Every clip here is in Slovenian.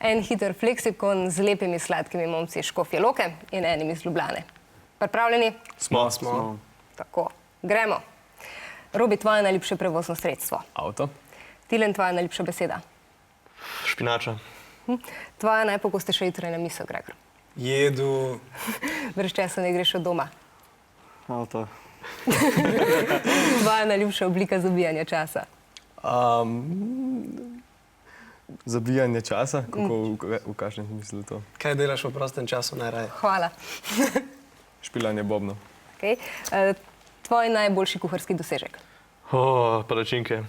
En hiter fleksikon z lepimi sladkimi momci iz Škofje Loke in enim iz Ljubljane. Pripravljeni? Smo. Tako, gremo. Robi, tvoje najljubše prevozno sredstvo. Avto. Tilen, tvoja najljubša beseda. Špinača. Tvoja najpogostejša jutranja misel, Gregor. Jedu. Brez česa ne greš od doma. Avto. Tvoja najljubša oblika zabijanja časa. Zabijanje časa? Kako, v kakšnem smislu to? Kaj delaš v prostem času najraje? Hvala. Špilanje bobnov. Okay. Tvoj najboljši kuharski dosežek. Palačinke.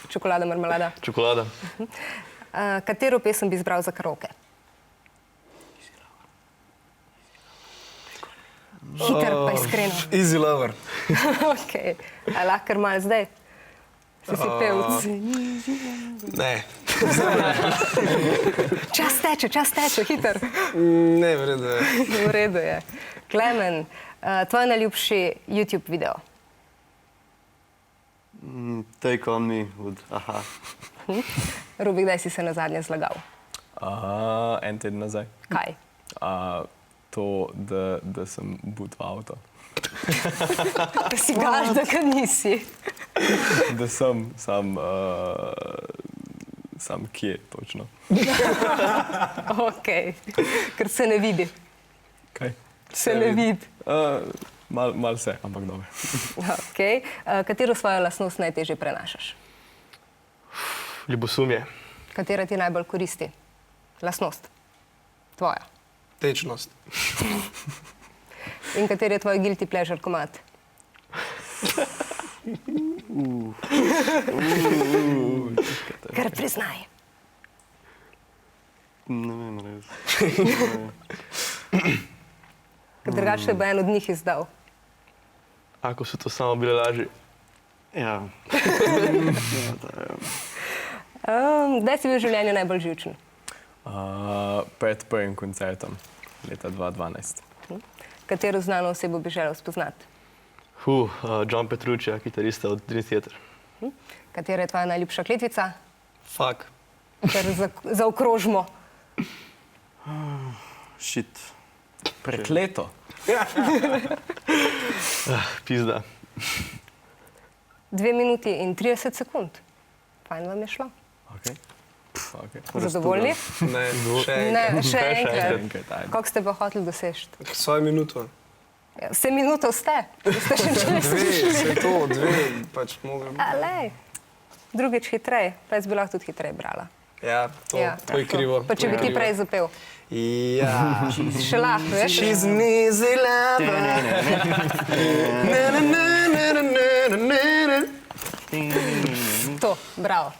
Čokolada, marmelada. Čokolada. Katero pesem bi izbral za karaoke? Hiter pa iskreno. Easy lover. Okay. A lahko kar malo zdaj? Si pevc. Ne. Čas teče, hiter. Ne, v redu je. V redu je. Klemen, tvoj najljubši YouTube video? Take on me od Aha. Robi, kdaj si se nazadnje zlagal? En teden nazaj. Kaj? To, da sem but v avto. Da si gaš, da ga nisi. Da sem, sam kje točno. Ok, ker se ne vidi. Kaj? Se ne vidi. Mal se, ampak dobro. Ok, katero svojo lastnost najtežje prenašaš? Ljubosumje. Katera ti najbolj koristi? Lastnost. Tvoja. Tečnost. In kateri je tvoj guilty pleasure komad? Kar priznaj. Ne vem, res. Ker drugače bo en od njih izdal. Ako so to samo bile laži. Ja. Kdaj si bil v življenju najbolj živčen? Pred prvim koncertom leta 2012. Katero znano osebo bi želel spoznati? John Petrucci, kitarista od Dream Theater. Katera je tvoja najljubša kletvica? Fuck. Ker zaokrožimo. Shit. Prekleto. Pizda. 2 minuti in 30 sekund. Fajn vam je šlo. Okay. Zadovoljni? Ne, še Ne, enkrat. še enkrat. Enkrat, ajde. Kako ste pa hoteli doseči? Svojo minuto. Ja, 7 minutov ste. Ste še čez. Se to, 2, pač mogem. Lej, drugič hitrej, pa jaz bi lahko tudi hitrej brala. Ja, to je krivo. Pa če bi ti prej zapel. Ja. Še lahko, veš? She's an easy lover. To, bravo.